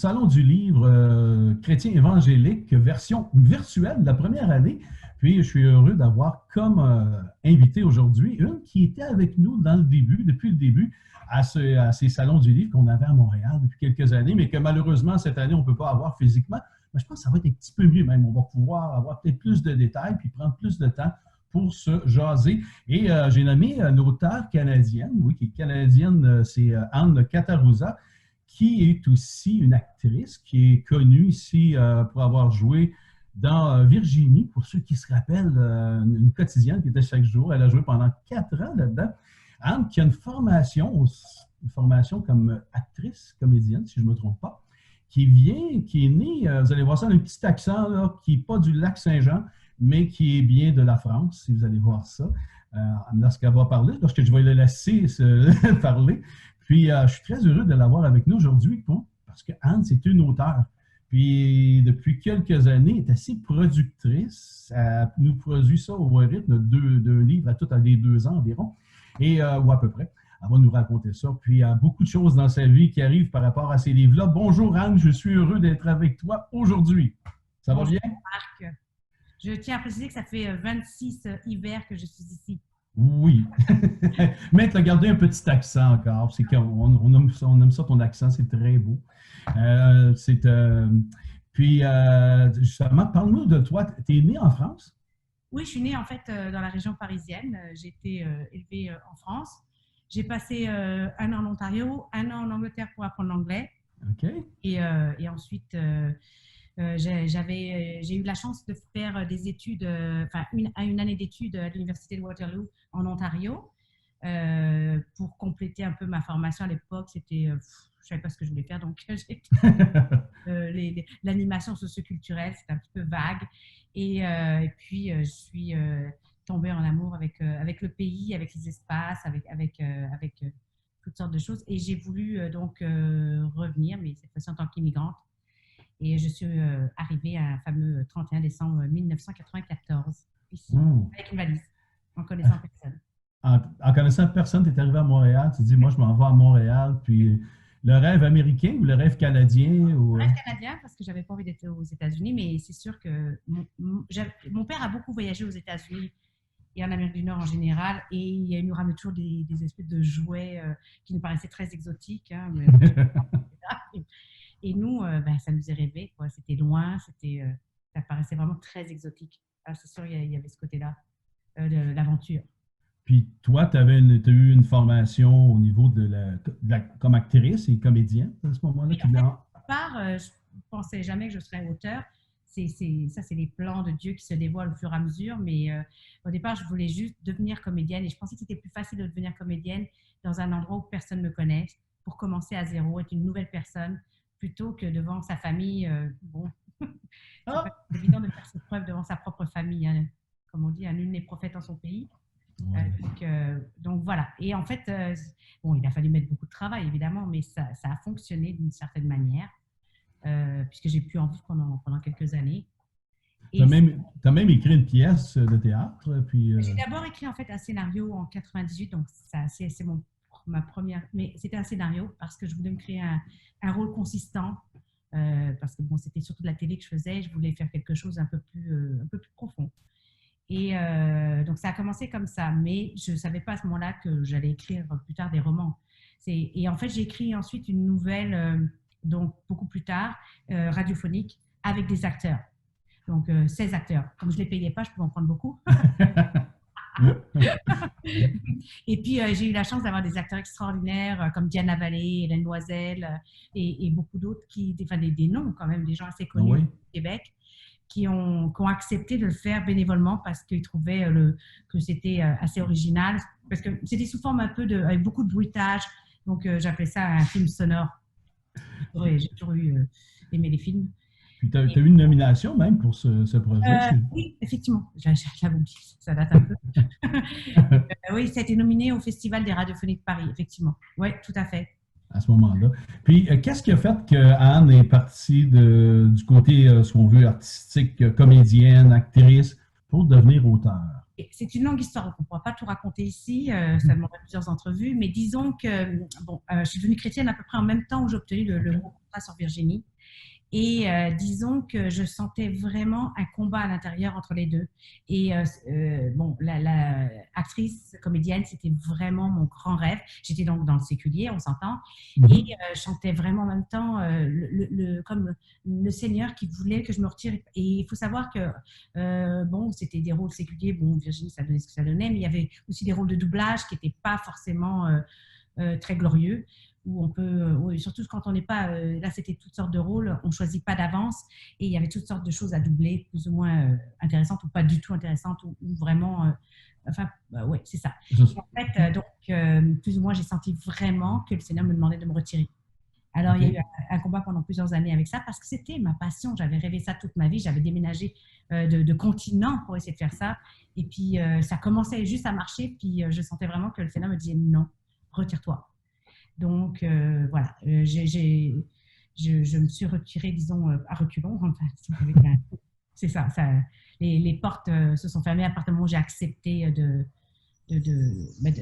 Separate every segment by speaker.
Speaker 1: Salon du livre chrétien évangélique, version virtuelle de la première année. Puis, je suis heureux d'avoir comme invité aujourd'hui une qui était avec nous dans le début, depuis le début, à ces salons du livre qu'on avait à Montréal depuis quelques années, mais que malheureusement, cette année, on ne peut pas avoir physiquement. Mais je pense que ça va être un petit peu mieux même. On va pouvoir avoir peut-être plus de détails puis prendre plus de temps pour se jaser. Et j'ai nommé une auteure canadienne, oui, qui est canadienne, c'est Anne Catarusa, qui est aussi une actrice qui est connue ici pour avoir joué dans Virginie, pour ceux qui se rappellent, une quotidienne qui était chaque jour. Elle a joué pendant 4 ans là-dedans. Anne, qui a une formation comme actrice, comédienne, si je ne me trompe pas, qui est née, vous allez voir ça, un petit accent là, qui n'est pas du lac Saint-Jean, mais qui est bien de la France, si vous allez voir ça, lorsqu'elle va parler, lorsque je vais la laisser parler. Puis, je suis très heureux de l'avoir avec nous aujourd'hui, parce que Anne, c'est une auteure. Puis, depuis quelques années, elle est assez productrice. Elle nous produit ça au rythme d'un livre à tous les 2 ans environ, ou à peu près. Elle va nous raconter ça. Puis, il y a beaucoup de choses dans sa vie qui arrivent par rapport à ces livres-là. Bonjour Anne, je suis heureux d'être avec toi aujourd'hui. Ça va bien?
Speaker 2: Marc. Je tiens à préciser que ça fait 26 hivers que je suis ici.
Speaker 1: Oui. Mais tu as gardé un petit accent encore. C'est on aime ça, ton accent, c'est très beau. Puis, justement, parle-nous de toi. Tu es né en France?
Speaker 2: Oui, je suis née en fait dans la région parisienne. J'ai été élevée en France. J'ai passé 1 an en Ontario, 1 an en Angleterre pour apprendre l'anglais.
Speaker 1: OK.
Speaker 2: Et ensuite, j'ai eu la chance de faire des études, une année d'études à l'Université de Waterloo en Ontario pour compléter un peu ma formation à l'époque. C'était, je ne savais pas ce que je voulais faire, donc j'ai l'animation socioculturelle, c'était un petit peu vague. Et puis, je suis tombée en amour avec le pays, avec les espaces, avec toutes sortes de choses. Et j'ai voulu donc revenir, mais cette fois-ci en tant qu'immigrante. Et je suis arrivée à un fameux 31 décembre 1994, ici, avec une valise, en connaissant personne.
Speaker 1: En connaissant personne, tu es arrivé à Montréal, tu dis, moi, je m'en vais à Montréal, puis le rêve américain ou le rêve canadien? Ou...
Speaker 2: Le rêve canadien, parce que je n'avais pas envie d'être aux États-Unis, mais c'est sûr que mon père a beaucoup voyagé aux États-Unis et en Amérique du Nord en général, et il nous ramenait toujours des espèces de jouets qui nous paraissaient très exotiques. Hein, mais... Et nous, ça nous est rêvé. C'était loin, ça paraissait vraiment très exotique. Ah, c'est sûr, il y avait ce côté-là de l'aventure.
Speaker 1: Puis toi, tu as eu une formation au niveau comme actrice et comédienne à ce moment-là?
Speaker 2: Oui, en fait, je ne pensais jamais que je serais auteur. Ça, c'est les plans de Dieu qui se dévoilent au fur et à mesure. Mais au départ, je voulais juste devenir comédienne. Et je pensais que c'était plus facile de devenir comédienne dans un endroit où personne ne me connaît, pour commencer à zéro, être une nouvelle personne, plutôt que devant sa famille. C'est pas évident de faire ses preuves devant sa propre famille. Hein. Comme on dit, nul n'est prophète en son pays. Donc voilà. Et en fait, il a fallu mettre beaucoup de travail, évidemment, mais ça a fonctionné d'une certaine manière, puisque j'ai pu en vivre pendant quelques années.
Speaker 1: Tu as même écrit une pièce de théâtre.
Speaker 2: J'ai d'abord écrit en fait un scénario en 98, donc c'est ma première, mais c'était un scénario parce que je voulais me créer un rôle consistant, parce que c'était surtout de la télé que je faisais, je voulais faire quelque chose un peu plus profond. Et donc ça a commencé comme ça, mais je ne savais pas à ce moment-là que j'allais écrire plus tard des romans. Et en fait, j'ai écrit ensuite une nouvelle, donc beaucoup plus tard, radiophonique, avec des acteurs. Donc 16 acteurs. Comme je ne les payais pas, je pouvais en prendre beaucoup. Et puis, j'ai eu la chance d'avoir des acteurs extraordinaires comme Diana Vallée, Hélène Loisel et beaucoup d'autres, des noms quand même, des gens assez connus au Québec, qui ont accepté de le faire bénévolement parce qu'ils trouvaient que c'était assez original. Parce que c'était sous forme un peu avec beaucoup de bruitage. Donc, j'appelais ça un film sonore. J'ai toujours aimé les films.
Speaker 1: Puis, tu as eu une nomination même pour ce projet?
Speaker 2: Oui, effectivement. J'avais oublié, ça date un peu. Oui, ça a été nominé au Festival des radiophonies de Paris, effectivement. Oui, tout à fait.
Speaker 1: À ce moment-là. Puis, qu'est-ce qui a fait qu'Anne est partie du côté, si on veut, artistique, comédienne, actrice, pour devenir auteur?
Speaker 2: C'est une longue histoire, on ne pourra pas tout raconter ici, ça demanderait plusieurs entrevues, mais disons que je suis devenue chrétienne à peu près en même temps où j'ai obtenu le contrat sur Virginie. Et disons que je sentais vraiment un combat à l'intérieur entre les deux. Et bon, la actrice, comédienne, c'était vraiment mon grand rêve. J'étais donc dans le séculier, on s'entend, et
Speaker 1: Mhm.
Speaker 2: je chantais vraiment en même temps comme le Seigneur qui voulait que je me retire. Et il faut savoir que, bon, c'était des rôles séculiers, bon, Virginie, ça donnait ce que ça donnait, mais il y avait aussi des rôles de doublage qui n'étaient pas forcément très glorieux où on peut, oui, surtout quand on n'est pas, là c'était toutes sortes de rôles, on ne choisit pas d'avance et il y avait toutes sortes de choses à doubler, plus ou moins intéressantes ou pas du tout intéressantes ou vraiment, enfin, ouais, c'est ça. Et en fait, donc, plus ou moins, j'ai senti vraiment que le Seigneur me demandait de me retirer. Alors, il y a eu
Speaker 1: OK.
Speaker 2: un combat pendant plusieurs années avec ça parce que c'était ma passion. J'avais rêvé ça toute ma vie. J'avais déménagé de continent pour essayer de faire ça. Et puis, ça commençait juste à marcher. Puis, je sentais vraiment que le Seigneur me disait non, retire-toi. Donc, voilà, je me suis retirée, disons, à reculons. Enfin, c'est ça, les portes se sont fermées à partir du moment où j'ai accepté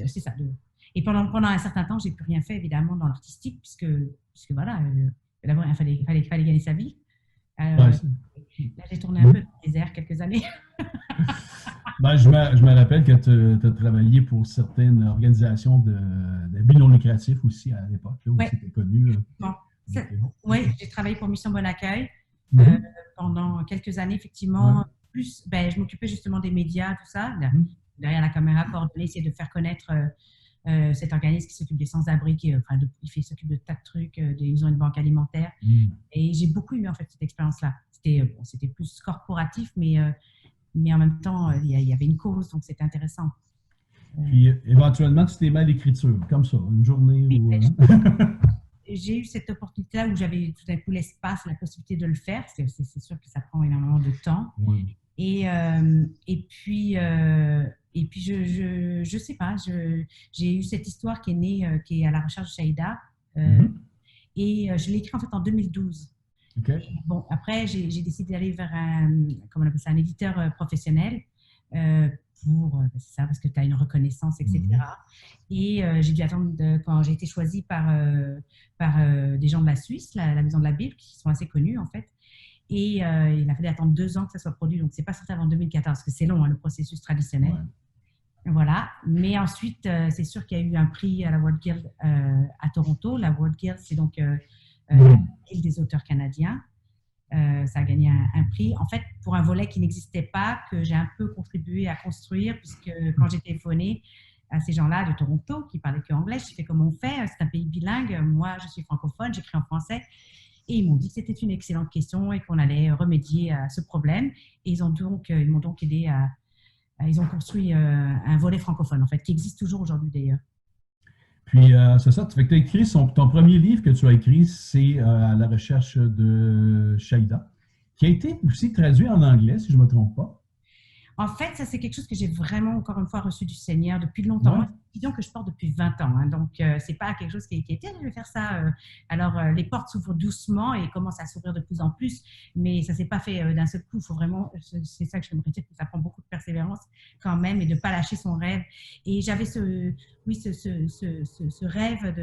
Speaker 2: c'est ça. Et pendant un certain temps, j'ai plus rien fait, évidemment, dans l'artistique, puisque voilà, d'abord, il fallait gagner sa vie.
Speaker 1: Ouais,
Speaker 2: Euh, là, j'ai tourné un
Speaker 1: Mhm.
Speaker 2: peu dans les airs quelques années.
Speaker 1: Ben, je me rappelle que tu as travaillé pour certaines organisations de but non lucratif aussi à l'époque, là, où
Speaker 2: Ouais,
Speaker 1: c'était connu.
Speaker 2: bon,
Speaker 1: Donc,
Speaker 2: ouais, j'ai travaillé pour Mission Bon Accueil. euh,
Speaker 1: mhm.
Speaker 2: pendant quelques années,
Speaker 1: Ouais.
Speaker 2: effectivement. Plus, ben, je m'occupais justement des médias, tout ça,
Speaker 1: Mhm.
Speaker 2: derrière la caméra, coordonner, essayer de faire connaître cet organisme qui s'occupe des sans-abri, il s'occupe de tas de trucs, ils ont une banque alimentaire.
Speaker 1: Mhm.
Speaker 2: Et j'ai beaucoup aimé en fait cette expérience-là. C'était plus corporatif, mais en même temps, il y avait une cause, donc c'était intéressant. Euh,
Speaker 1: Puis éventuellement, tu t'es mis à l'écriture, comme ça, une journée
Speaker 2: oui,
Speaker 1: où.
Speaker 2: ben, j'ai eu cette opportunité-là où j'avais tout d'un coup l'espace, la possibilité de le faire. C'est sûr que ça prend énormément de temps.
Speaker 1: Ouais.
Speaker 2: Et puis je sais pas, j'ai eu cette histoire qui est née, qui est à la recherche de Shaïda,
Speaker 1: Mhm.
Speaker 2: et je l'ai écrit en fait en 2012.
Speaker 1: OK.
Speaker 2: Bon, après, j'ai décidé d'aller vers comment on appelle ça, un éditeur professionnel euh, c'est ça, parce que tu as une reconnaissance,
Speaker 1: Mhm.
Speaker 2: etc. Et j'ai dû attendre quand j'ai été choisie par des gens de la Suisse, la Maison de la Bible, qui sont assez connus en fait. Et il a fallu attendre 2 ans que ça soit produit, donc c'est pas sorti avant 2014, parce que c'est long, hein, le processus traditionnel.
Speaker 1: Ouais.
Speaker 2: Voilà. Mais ensuite, c'est sûr qu'il y a eu un prix à la World Guild à Toronto. La World Guild, c'est donc la
Speaker 1: Mhm.
Speaker 2: Guilde des auteurs canadiens. Ça a gagné un prix, en fait, pour un volet qui n'existait pas, que j'ai un peu contribué à construire, puisque quand j'ai téléphoné à ces gens-là de Toronto qui parlaient que anglais, j'ai fait comment on fait, c'est un pays bilingue, moi je suis francophone, j'écris en français, et ils m'ont dit que c'était une excellente question et qu'on allait remédier à ce problème. Et ils m'ont donc aidé ils ont construit un volet francophone, en fait, qui existe toujours aujourd'hui d'ailleurs.
Speaker 1: Puis, c'est ça, tu as écrit ton premier livre que tu as écrit, c'est À la recherche de Shaïda, qui a été aussi traduit en anglais, si je ne me trompe pas.
Speaker 2: En fait, ça, c'est quelque chose que j'ai vraiment, encore une fois, reçu du Seigneur depuis longtemps.
Speaker 1: Ouais.
Speaker 2: Moi, c'est une vision que je porte depuis 20 ans. Hein, donc, c'est pas quelque chose qui était, je vais faire ça. Alors, les portes s'ouvrent doucement et commencent à s'ouvrir de plus en plus, mais ça s'est pas fait d'un seul coup. Il faut vraiment, c'est ça que j'aimerais dire, que ça prend beaucoup de persévérance quand même et de pas lâcher son rêve. Et j'avais oui, ce rêve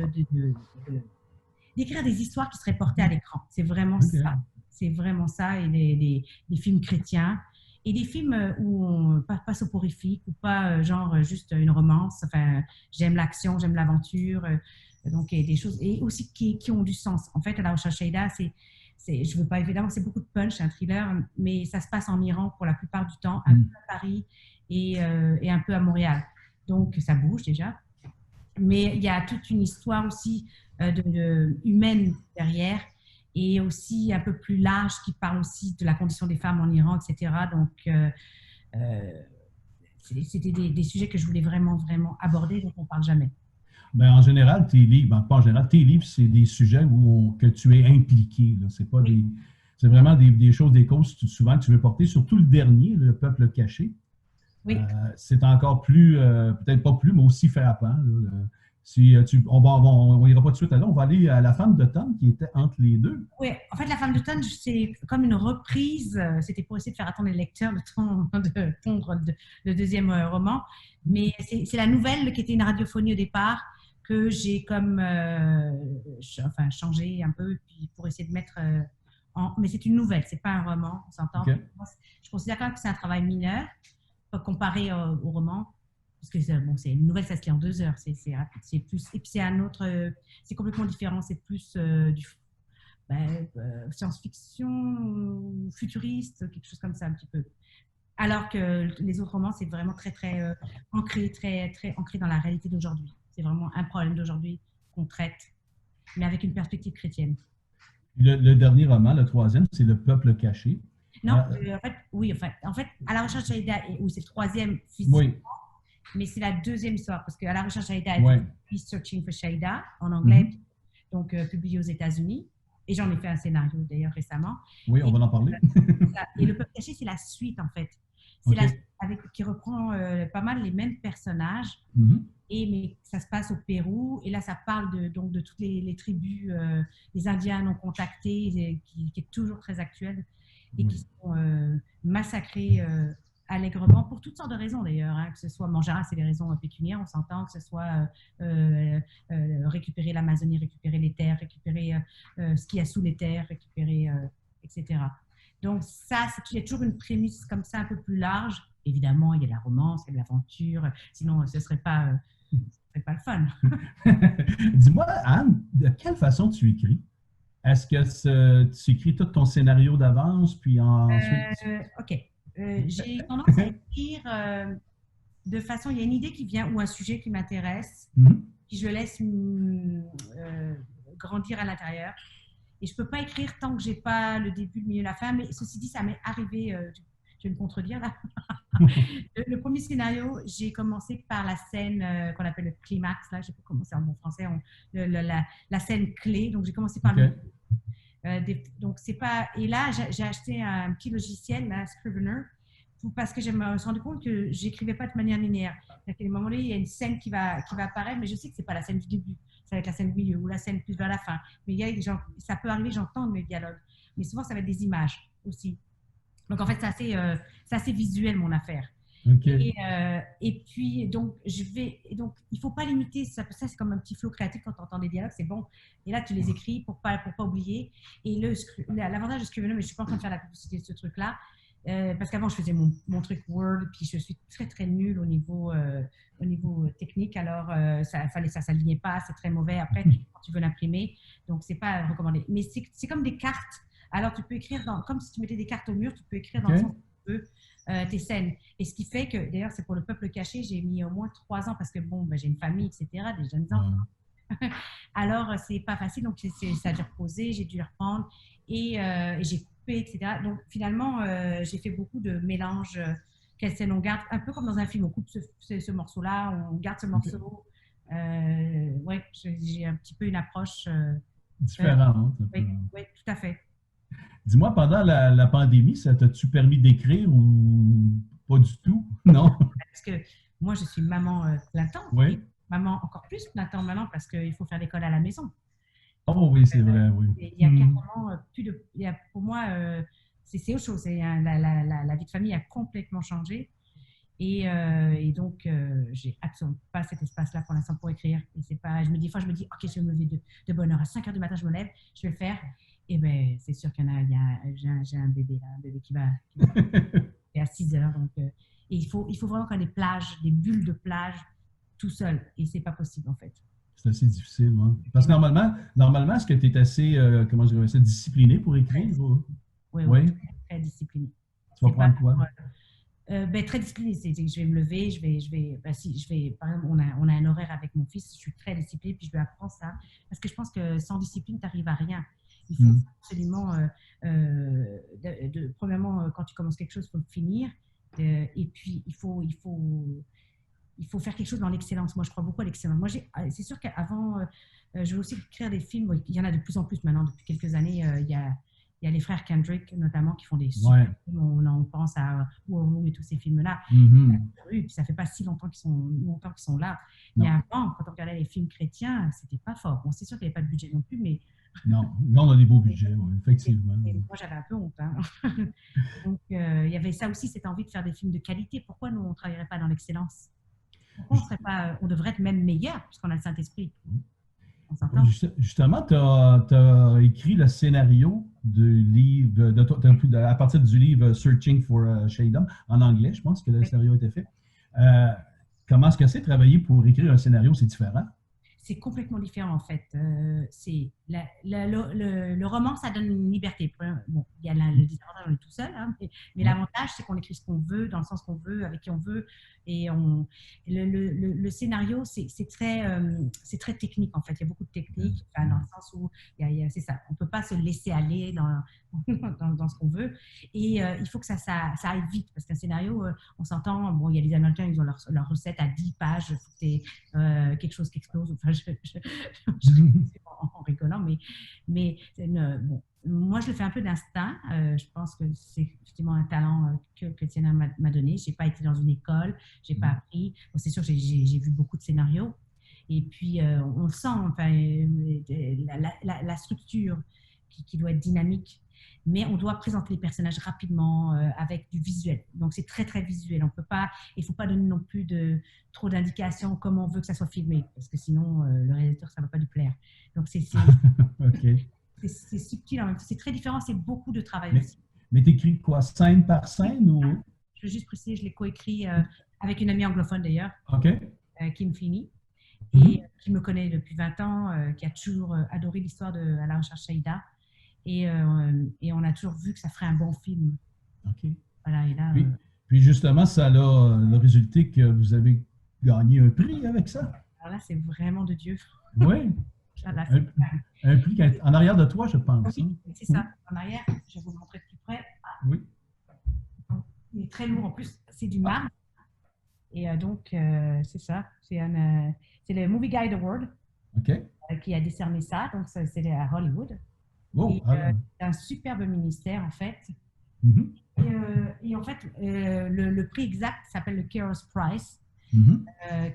Speaker 2: d'écrire des histoires qui seraient portées à l'écran. C'est vraiment ça.
Speaker 1: OK.
Speaker 2: C'est vraiment ça. Et des films chrétiens et des films où pas soporifiques ou pas genre juste une romance. Enfin, j'aime l'action, j'aime l'aventure. Donc, et des choses et aussi qui ont du sens. En fait, La Recherche Shaïda, je veux pas évidemment, c'est beaucoup de punch, c'est un thriller, mais ça se passe en Iran pour la plupart du temps, un peu
Speaker 1: Mm.
Speaker 2: à Paris et un peu à Montréal. Donc, ça bouge déjà. Mais il y a toute une histoire aussi humaine derrière et aussi un peu plus large qui parle aussi de la condition des femmes en Iran, etc. Donc, euh, c'était des sujets que je voulais vraiment, vraiment aborder, dont on ne parle jamais.
Speaker 1: Ben, en général, tes livres, ben, pas en général, tes livres, c'est des sujets que tu es impliqué. Là.
Speaker 2: Oui,
Speaker 1: C'est vraiment des choses, des causes souvent que tu veux porter, surtout le dernier, le peuple caché.
Speaker 2: oui,
Speaker 1: C'est encore plus, peut-être pas plus, mais aussi frappant. Là, si, on ira pas tout de suite à là, on va aller à La femme de Tom qui était entre les deux.
Speaker 2: oui. En fait, La femme d'automne, c'est comme une reprise. C'était pour essayer de faire attendre les lecteurs le temps de pondre le deuxième roman. Mais c'est la nouvelle qui était une radiophonie au départ que j'ai comme enfin, changé un peu puis pour essayer de mettre mais c'est une nouvelle, c'est pas un roman, on s'entend.
Speaker 1: OK.
Speaker 2: Je considère quand même que c'est un travail mineur comparé au roman. Parce que bon, c'est une nouvelle, ça se lit en 2 heures. C'est plus, et puis c'est un autre, c'est complètement différent. C'est plus science-fiction, futuriste, quelque chose comme ça un petit peu. Alors que les autres romans, c'est vraiment très très ancré, très très ancré dans la réalité d'aujourd'hui. C'est vraiment un problème d'aujourd'hui qu'on traite, mais avec une perspective chrétienne.
Speaker 1: Le dernier roman, le troisième, c'est Le Peuple caché.
Speaker 2: Non, en fait, oui, en fait, À la recherche d'Aïda, oui, c'est le troisième physiquement,
Speaker 1: Oui,
Speaker 2: mais c'est la deuxième histoire, parce qu'à la recherche d'Aïda,
Speaker 1: oui.
Speaker 2: Searching for Shaida en anglais,
Speaker 1: Mhm.
Speaker 2: donc publié aux États-Unis. Et j'en ai fait un scénario d'ailleurs récemment.
Speaker 1: Oui, on
Speaker 2: Et,
Speaker 1: va en parler.
Speaker 2: et Le Peuple caché, c'est la suite en fait. C'est
Speaker 1: OK.
Speaker 2: la suite qui reprend pas mal les mêmes personnages.
Speaker 1: Mhm.
Speaker 2: Mais ça se passe au Pérou. Et là, ça parle donc de toutes les tribus, les Indiens non contactés, qui est toujours très actuel et
Speaker 1: Oui.
Speaker 2: qui sont massacrés allègrement pour toutes sortes de raisons d'ailleurs. Hein, que ce soit, en général, c'est des raisons pécuniaires, on s'entend, que ce soit récupérer l'Amazonie, récupérer les terres, récupérer ce qu'il y a sous les terres, récupérer, etc. Donc ça, il y a toujours une prémisse comme ça un peu plus large. Évidemment, il y a de la romance, il y a de l'aventure, sinon ce ne serait pas le fun.
Speaker 1: Dis-moi, Anne, de quelle façon tu écris? Est-ce que tu écris tout ton scénario d'avance, puis ensuite...
Speaker 2: OK. J'ai tendance à écrire de façon, il y a une idée qui vient ou un sujet qui m'intéresse,
Speaker 1: Mhm.
Speaker 2: puis je laisse grandir à l'intérieur. Et je ne peux pas écrire tant que je n'ai pas le début, le milieu, la fin. Mais ceci dit, ça m'est arrivé, je vais me contredire là. Le premier scénario, j'ai commencé par la scène qu'on appelle le climax. Là, je ne sais pas comment c'est en bon français. La scène clé. Donc, j'ai commencé par
Speaker 1: OK.
Speaker 2: donc, c'est pas. Et là, j'ai acheté un petit logiciel, là, Scrivener, parce que je me suis rendu compte que j'écrivais pas de manière linéaire. C'est-à-dire qu'à un moment donné, il y a une scène qui va apparaître, mais je sais que c'est pas la scène du début. Ça va être la scène du milieu ou la scène plus vers la fin. Mais il y a des gens, ça peut arriver, j'entends mes dialogues. Mais souvent, ça va être des images aussi. Donc, en fait, c'est assez visuel, mon affaire.
Speaker 1: OK.
Speaker 2: Et puis, donc, donc, il ne faut pas limiter. Ça, c'est comme un petit flow créatif quand tu entends des dialogues, c'est bon. Et là, tu les écris pour pas oublier. Et l'avantage de Scrivener, mais je ne suis pas en train de faire la publicité de ce truc-là, parce qu'avant, je faisais mon truc Word, puis je suis très, très nulle au niveau technique. Alors, ça s'alignait pas, c'est très mauvais après quand tu veux l'imprimer. Donc, c'est pas recommandé. Mais c'est comme des cartes. Alors, tu peux écrire comme si tu mettais des cartes au mur, tu peux écrire dans le sens que tu veux tes scènes. Et ce qui fait que, d'ailleurs, c'est pour Le Peuple caché, j'ai mis au moins 3 ans parce que, bon, j'ai une famille, etc., des jeunes enfants. Alors, c'est pas facile. Donc, ça a dû reposer, j'ai dû reprendre et j'ai coupé, etc. Donc, finalement, j'ai fait beaucoup de mélanges. Quelle scène on garde, un peu comme dans un film, on coupe ce morceau-là, on garde ce morceau. Ouais, j'ai un petit peu une approche
Speaker 1: Différente.
Speaker 2: oui, tout à fait.
Speaker 1: Dis-moi, pendant la pandémie, ça t'a-tu permis d'écrire ou pas du tout? Non?
Speaker 2: Parce que moi, je suis maman plein temps.
Speaker 1: Oui.
Speaker 2: Maman encore plus plein temps maintenant parce qu'il faut faire l'école à la maison.
Speaker 1: Oh oui, c'est vrai, oui.
Speaker 2: Il y a carrément plus de... pour moi, c'est autre chose. La vie de famille a complètement changé. Et donc, j'ai absolument pas cet espace-là pour l'instant pour écrire. Et c'est pas, des fois, je me dis, OK, je vais me lever de bonne heure. À 5 heures du matin, je me lève, je vais le faire. Et bien, c'est sûr qu'il y en a, j'ai un bébé là, un bébé qui va à 6 heures. Donc, et il faut vraiment qu'on ait des plages, des bulles de plage tout seul. Et c'est pas possible, en fait.
Speaker 1: C'est assez difficile, hein? Parce que normalement, est-ce que tu es assez, comment je dirais ça, discipliné pour écrire?
Speaker 2: Oui, très, très discipliné.
Speaker 1: Tu vas prendre quoi?
Speaker 2: Très discipliné, je vais me lever, par exemple, on a un horaire avec mon fils, je suis très disciplinée, puis je lui apprends ça, parce que je pense que sans discipline, tu n'arrives à rien. Il faut absolument, premièrement, quand tu commences quelque chose, il faut le finir, et puis il faut faire quelque chose dans l'excellence. Moi, je crois beaucoup à l'excellence. Moi, c'est sûr qu'avant, je veux aussi écrire des films, il y en a de plus en plus maintenant, depuis quelques années, il y a les frères Kendrick, notamment, qui font des super films. On pense à War Room et tous ces films-là. Puis ça fait pas si longtemps qu'ils sont là. Il y a avant, quand on regardait les films chrétiens, c'était pas fort. Bon, c'est sûr qu'il n'y avait pas de budget non plus, mais...
Speaker 1: Non, là, on a des beaux budgets, effectivement.
Speaker 2: Et moi, j'avais un peu honte. Hein. Donc, il y avait ça aussi, cette envie de faire des films de qualité. Pourquoi nous, on ne travaillerait pas dans l'excellence? Pourquoi on devrait être même meilleur, puisqu'on a le Saint-Esprit. On s'entend?
Speaker 1: Justement, tu as écrit le scénario du livre, à partir du livre Searching for Shaydam, en anglais, je pense que le scénario a été fait. Comment est-ce que c'est travailler pour écrire un scénario? C'est différent?
Speaker 2: C'est complètement différent en fait. Le roman, ça donne une liberté. Bon, il y a le désavantage, on est tout seul, hein, mais l'avantage, c'est qu'on écrit ce qu'on veut, dans le sens qu'on veut, avec qui on veut. Et le scénario, c'est très technique en fait. Il y a beaucoup de techniques, enfin, dans le sens où c'est ça. On ne peut pas se laisser aller dans ce qu'on veut. Et il faut que ça aille vite, parce qu'un scénario, on s'entend, bon, il y a les Américains, ils ont leur recette à 10 pages, il faut que tu aies quelque chose qui explose. Enfin, en rigolant, mais bon, moi, je le fais un peu d'instinct. Je pense que c'est effectivement un talent que Tiana m'a donné. Je n'ai pas été dans une école, je n'ai pas appris. Bon, c'est sûr, j'ai vu beaucoup de scénarios. Et puis, on le sent, enfin, la structure qui doit être dynamique. Mais on doit présenter les personnages rapidement avec du visuel. Donc, c'est très, très visuel. On peut pas, il ne faut pas donner non plus trop d'indications comment on veut que ça soit filmé, parce que sinon, le réalisateur, ça ne va pas lui plaire. Donc, c'est
Speaker 1: okay.
Speaker 2: subtil en même temps. C'est très différent. C'est beaucoup de travail aussi.
Speaker 1: Mais tu écris quoi, scène par scène? Ou...
Speaker 2: Je veux juste préciser, je l'ai coécrit avec une amie anglophone d'ailleurs, Kim Feeney, et qui me connaît depuis 20 ans, qui a toujours adoré l'histoire de À la recherche Shaïda. Et on a toujours vu que ça ferait un bon film.
Speaker 1: OK.
Speaker 2: Voilà, et là,
Speaker 1: puis justement, ça a le résultat que vous avez gagné un prix avec ça.
Speaker 2: Alors là, c'est vraiment de Dieu.
Speaker 1: Oui.
Speaker 2: Voilà,
Speaker 1: un prix en arrière de toi, je pense.
Speaker 2: Oui, c'est ça. En arrière, je vais vous le montrer de plus près.
Speaker 1: Oui.
Speaker 2: Il est très lourd. En plus, c'est du marbre. Et donc, c'est ça. C'est le Movie Guide Award qui a décerné ça. Donc, c'est à Hollywood.
Speaker 1: Oh,
Speaker 2: c'est un superbe ministère, en fait. Et en fait, le prix exact s'appelle le Keros Prize,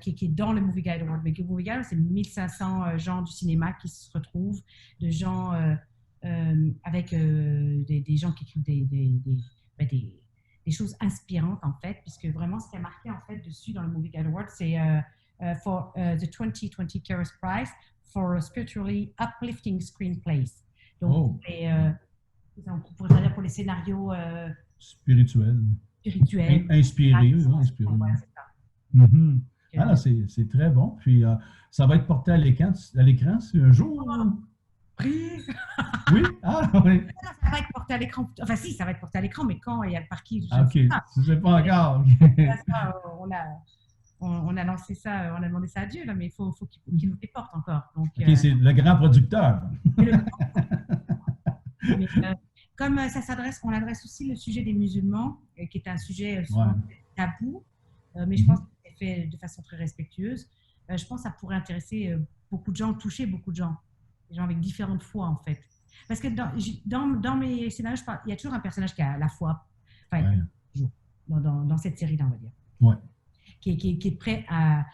Speaker 2: qui est dans le Movie Guide Award. Mais le Movie Guide, c'est 1500 gens du cinéma qui se retrouvent, de gens avec des gens qui écrivent des choses inspirantes, en fait, puisque vraiment, ce qui a marqué, en fait, dessus dans le Movie Guide Award, c'est for the 2020 Keros Prize for spiritually uplifting screenplays. Donc, on pourrait dire pour les scénarios
Speaker 1: spirituels. Inspirés.
Speaker 2: Ouais, c'est ça.
Speaker 1: Ah, c'est très bon. Puis, ça va être porté à l'écran un jour. Oui? Ah, oui.
Speaker 2: Ça va être porté à l'écran. Enfin, si, ça va être porté à l'écran, mais quand et par qui?
Speaker 1: OK. Je ne sais pas encore.
Speaker 2: On a lancé ça, on a demandé ça à Dieu, là, mais il faut qu'il nous les porte encore. Donc,
Speaker 1: OK, c'est le grand producteur.
Speaker 2: Mais, comme ça on adresse aussi le sujet des musulmans, qui est un sujet souvent tabou, mais je pense que c'est fait de façon très respectueuse. Je pense que ça pourrait intéresser beaucoup de gens, toucher beaucoup de gens, des gens avec différentes foi, en fait. Parce que dans mes scénarios, il y a toujours un personnage qui a la foi, enfin, dans cette série-là, on va dire.
Speaker 1: Ouais.
Speaker 2: Qui est prêt à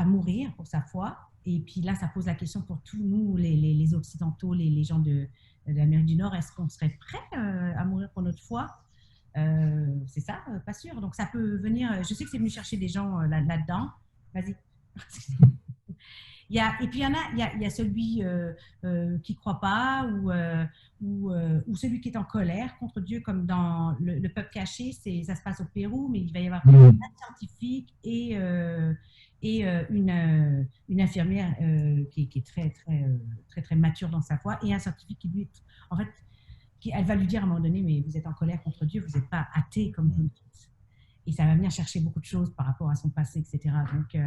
Speaker 2: mourir pour sa foi. Et puis là, ça pose la question pour tous nous, les Occidentaux, les gens de l'Amérique du Nord, est-ce qu'on serait prêt à mourir pour notre foi? C'est ça, pas sûr. Donc ça peut venir, je sais que c'est venu chercher des gens là-dedans. Vas-y. Et puis il y a celui qui ne croit pas ou celui qui est en colère contre Dieu, comme dans le peuple caché, ça se passe au Pérou, mais il va y avoir un scientifique et une infirmière qui est très mature dans sa foi, et un scientifique qui lui, en fait, elle va lui dire à un moment donné, mais vous êtes en colère contre Dieu, vous n'êtes pas athée comme vous le dites. Et ça va venir chercher beaucoup de choses par rapport à son passé, etc. Donc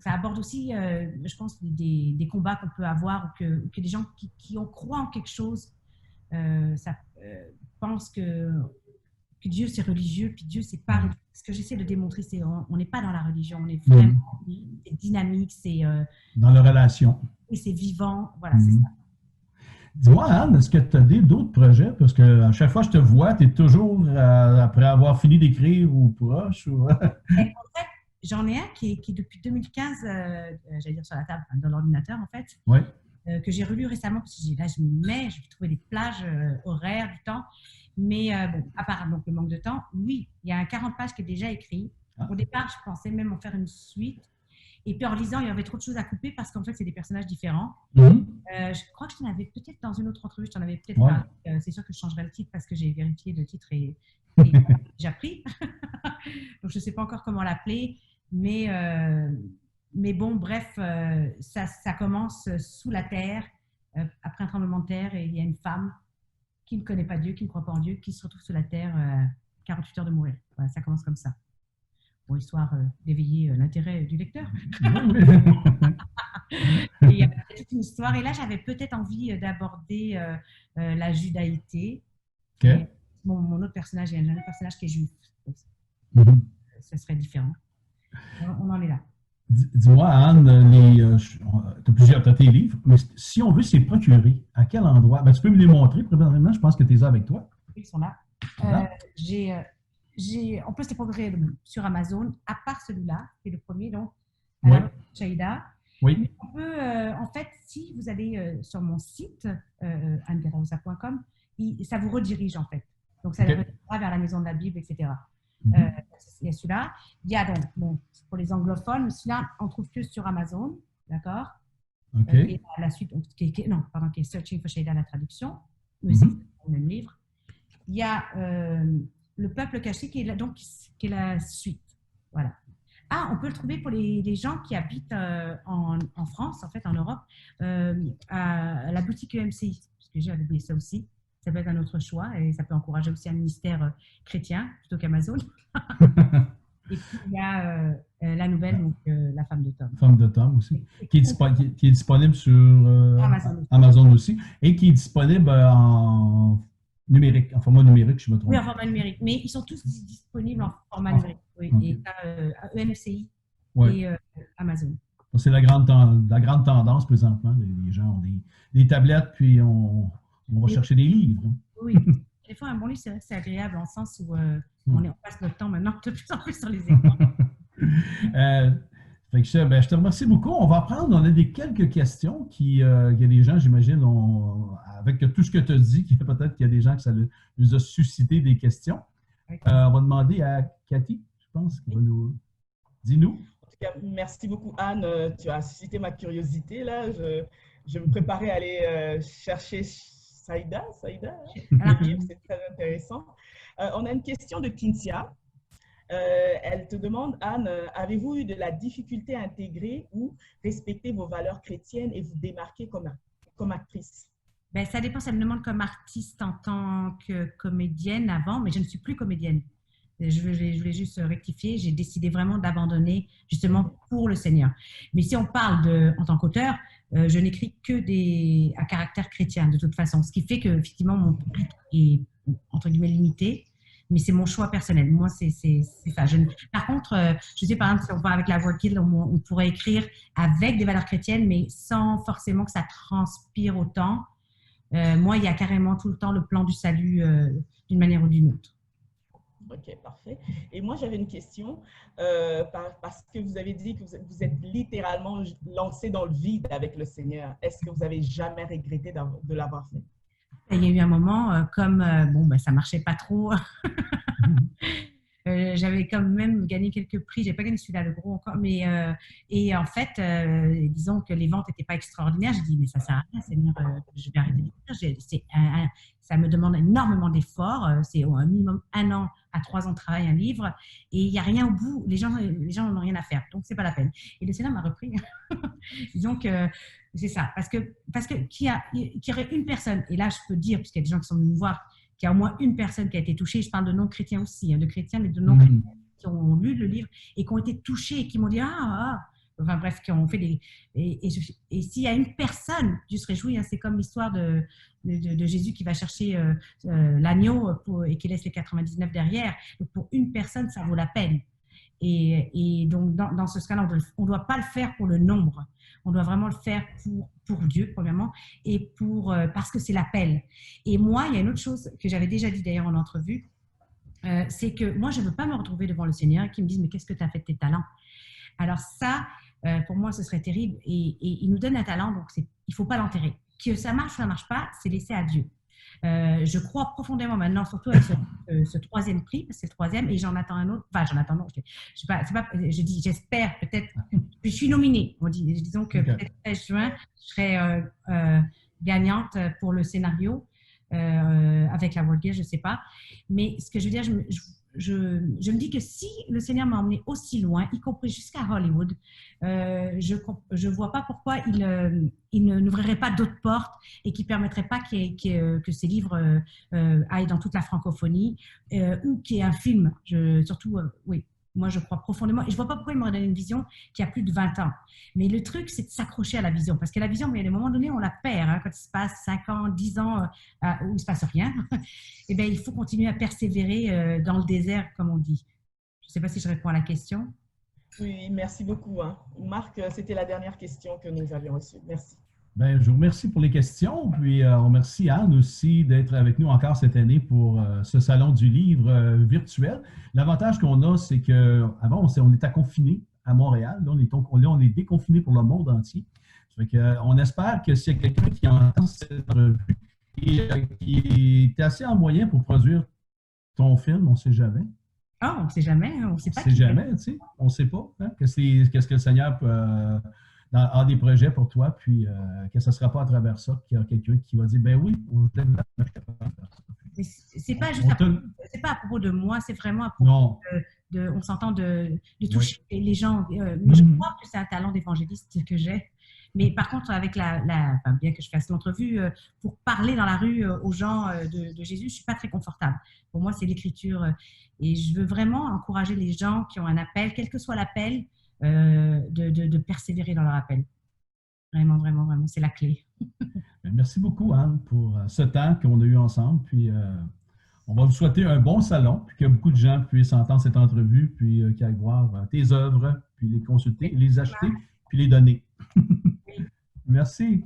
Speaker 2: ça aborde aussi, je pense, des combats qu'on peut avoir, ou que des gens qui croient en quelque chose pensent que Dieu c'est religieux, puis Dieu c'est pas religieux. Ce que j'essaie de démontrer, c'est on n'est pas dans la religion, on est vraiment c'est dynamique, c'est
Speaker 1: dans la relation.
Speaker 2: Et c'est vivant, voilà, c'est ça.
Speaker 1: Dis-moi, Anne, est-ce que tu as d'autres projets? Parce qu'à chaque fois que je te vois, tu es toujours, après avoir fini d'écrire ou proche? Ou...
Speaker 2: En fait, j'en ai un qui est depuis 2015, j'allais dire sur la table, dans l'ordinateur en fait, que j'ai relu récemment, parce que là je m'y mets, je vais trouver des plages horaires du temps. Mais bon, à part donc, le manque de temps, oui, il y a un 40 pages qui est déjà écrit. Au départ, je pensais même en faire une suite. Et puis en lisant, il y avait trop de choses à couper parce qu'en fait, c'est des personnages différents.
Speaker 1: Mhm.
Speaker 2: Je crois que je t'en avais peut-être dans une autre entrevue, je t'en avais peut-être
Speaker 1: Ouais.
Speaker 2: parlé. C'est sûr que je changerai le titre parce que j'ai vérifié le titre et déjà pris. Donc, je ne sais pas encore comment l'appeler. Mais bon, bref, ça commence sous la terre, après un tremblement de terre, et il y a une femme qui ne connaît pas Dieu, qui ne croit pas en Dieu, qui se retrouve sous la terre 48 heures de mourir. Voilà, ça commence comme ça. Bon, histoire d'éveiller l'intérêt du lecteur. Et il y a toute une histoire. Et là, j'avais peut-être envie d'aborder la judaïté.
Speaker 1: OK.
Speaker 2: Mon autre personnage, il y a un autre personnage qui est juif. Donc,
Speaker 1: Mhm.
Speaker 2: ça serait différent. On en est là.
Speaker 1: Dis-moi, Anne, tu as tes livres, mais si on veut s'y procurer, à quel endroit? Ben, tu peux me les montrer, présentement, je pense que tu les as avec toi.
Speaker 2: Ils sont là.
Speaker 1: Voilà.
Speaker 2: On peut se les procurer sur Amazon, à part celui-là, qui est le premier, donc,
Speaker 1: Oui.
Speaker 2: Shaïda.
Speaker 1: Oui.
Speaker 2: Mais on peut, en fait, si vous allez sur mon site, annegarausa.com, ça vous redirige, en fait. Donc, ça
Speaker 1: OK.
Speaker 2: les redirigera vers la maison de la Bible, etc.
Speaker 1: Mhm.
Speaker 2: Il y a celui-là. Il y a donc, bon, pour les anglophones, celui-là, on ne trouve que sur Amazon, d'accord?
Speaker 1: OK.
Speaker 2: Et à la suite, qui est Searching for Shaïda, la traduction, mais c'est
Speaker 1: Mhm.
Speaker 2: le même livre. Il y a Le Peuple caché, qui est la suite. Voilà. Ah, on peut le trouver pour les gens qui habitent en France, en fait, en Europe, à la boutique EMCI, parce que j'ai oublié ça aussi. Ça peut être un autre choix et ça peut encourager aussi un ministère chrétien plutôt qu'Amazon. Et puis, il y a la nouvelle, donc La femme de Tom.
Speaker 1: Femme de Tom aussi, qui est disponible sur
Speaker 2: Amazon.
Speaker 1: Amazon aussi, et qui est disponible en numérique, en format numérique, je me trompe.
Speaker 2: Oui, en format numérique. Mais ils sont tous disponibles en format
Speaker 1: Ah,
Speaker 2: numérique. Oui.
Speaker 1: OK.
Speaker 2: Et à EMCI
Speaker 1: Ouais.
Speaker 2: et Amazon.
Speaker 1: C'est la grande tendance présentement. Les gens ont des tablettes, puis on va chercher des livres.
Speaker 2: Oui, des fois, un bon livre, c'est agréable en sens où on passe notre temps maintenant de plus en plus sur les écrans.
Speaker 1: Fait que je te remercie beaucoup. On a quelques questions il y a des gens, j'imagine, avec tout ce que tu as dit, peut-être qu'il y a des gens que ça nous a suscité des questions.
Speaker 2: Okay.
Speaker 1: On va demander à Cathy, je pense, qui va nous... Dis-nous.
Speaker 3: En tout cas, merci beaucoup, Anne. Tu as suscité ma curiosité, là. Je me préparais à aller chercher Saïda. C'est très intéressant. On a une question de Kintia. Elle te demande, Anne, avez-vous eu de la difficulté à intégrer ou respecter vos valeurs chrétiennes et vous démarquer comme actrice?
Speaker 2: Ben, ça dépend, ça me demande comme artiste en tant que comédienne avant, mais je ne suis plus comédienne. Je voulais juste rectifier, j'ai décidé vraiment d'abandonner justement pour le Seigneur. Mais si on parle en tant qu'auteur, je n'écris que à caractère chrétien de toute façon, ce qui fait que effectivement mon public est entre guillemets limité, mais c'est mon choix personnel. Moi, c'est ça. Par contre, je sais par exemple si on va avec la voix Guild, on pourrait écrire avec des valeurs chrétiennes, mais sans forcément que ça transpire autant. Moi, il y a carrément tout le temps le plan du salut d'une manière ou d'une autre.
Speaker 3: Ok, parfait. Et moi, j'avais une question parce que vous avez dit que vous êtes littéralement lancé dans le vide avec le Seigneur. Est-ce que vous avez jamais regretté de l'avoir fait?
Speaker 2: Il y a eu un moment, ça marchait pas trop. J'avais quand même gagné quelques prix. J'ai pas gagné celui-là, le gros encore, mais et en fait, disons que les ventes n'étaient pas extraordinaires. J'ai dit mais ça sert à rien, Seigneur, je vais arrêter d'écrire. Ça me demande énormément d'efforts. C'est au minimum 1 an à 3 ans de travail un livre et il n'y a rien au bout. Les gens n'ont rien à faire, donc c'est pas la peine. Et le Seigneur m'a repris. Disons que c'est ça, parce que qu'il y aurait une personne, et là je peux dire, puisqu'il y a des gens qui sont venus me voir, qu'il y a au moins une personne qui a été touchée. Je parle de non-chrétiens aussi, de chrétiens, mais de non-chrétiens qui ont lu le livre et qui ont été touchés et qui m'ont dit enfin bref, qui ont fait des... Et s'il y a une personne, Dieu se réjouit, c'est comme l'histoire de Jésus qui va chercher l'agneau et qui laisse les 99 derrière. Donc pour une personne, ça vaut la peine. Et donc, dans ce cas-là, on ne doit pas le faire pour le nombre. On doit vraiment le faire pour Dieu, premièrement, et parce que c'est l'appel. Et moi, il y a une autre chose que j'avais déjà dit d'ailleurs en entrevue, c'est que moi, je ne veux pas me retrouver devant le Seigneur et qu'il me dise « Mais qu'est-ce que tu as fait de tes talents ?» Alors ça, pour moi, ce serait terrible. Et il nous donne un talent, donc il ne faut pas l'enterrer. Que ça marche ou ça ne marche pas, c'est laissé à Dieu. Je crois profondément maintenant, surtout avec ce troisième prix, parce que c'est le troisième, et j'en attends un autre. Enfin, j'en attends un autre. Je dis, j'espère peut-être. Je suis nominée. Disons que peut-être 13 juin, je serai gagnante pour le scénario avec la World Guild, je ne sais pas. Mais ce que je veux dire, je me dis que si le Seigneur m'a emmené aussi loin, y compris jusqu'à Hollywood, je ne vois pas pourquoi il n'ouvrirait pas d'autres portes et qu'il ne permettrait pas que ces livres aillent dans toute la francophonie ou qu'il y ait un film. Surtout, oui, moi je crois profondément. Et je ne vois pas pourquoi il m'aurait donné une vision qui a plus de 20 ans. Mais le truc, c'est de s'accrocher à la vision. Parce que la vision, mais à un moment donné, on la perd. Hein, quand il se passe 5 ans, 10 ans où il ne se passe rien, eh bien, il faut continuer à persévérer dans le désert, comme on dit. Je ne sais pas si je réponds à la question.
Speaker 3: Oui, merci beaucoup. Hein. Marc, c'était la dernière question que nous avions reçue. Merci.
Speaker 1: Bien, je vous remercie pour les questions, puis on remercie Anne aussi d'être avec nous encore cette année pour ce salon du livre virtuel. L'avantage qu'on a, c'est qu'avant, on était confinés à Montréal. Là, on est déconfinés pour le monde entier. Ça fait qu'on espère que s'il y a quelqu'un qui entend cette revue et qui est assez en moyen pour produire ton film, on ne sait jamais.
Speaker 2: Ah, on ne sait jamais. On ne sait pas.
Speaker 1: On ne sait jamais, tu sais. On ne sait pas. Hein, qu'est-ce que le Seigneur a des projets pour toi, puis que ce ne sera pas à travers ça qu'il y a quelqu'un qui va dire, ben oui, je suis capable de faire ça.
Speaker 2: C'est pas juste c'est pas à propos de moi, c'est vraiment à propos on s'entend de toucher les gens. Moi, je crois que c'est un talent d'évangéliste que j'ai. Mais par contre, avec bien que je fasse l'entrevue, pour parler dans la rue aux gens de Jésus, je ne suis pas très confortable. Pour moi, c'est l'écriture. Et je veux vraiment encourager les gens qui ont un appel, quel que soit l'appel, de persévérer dans leur appel. Vraiment, vraiment, vraiment, c'est la clé.
Speaker 1: Merci beaucoup, Anne, pour ce temps qu'on a eu ensemble. Puis, on va vous souhaiter un bon salon, puis que beaucoup de gens puissent entendre cette entrevue, puis qu'ils aillent voir tes œuvres, puis les consulter, les acheter, puis les donner. Merci.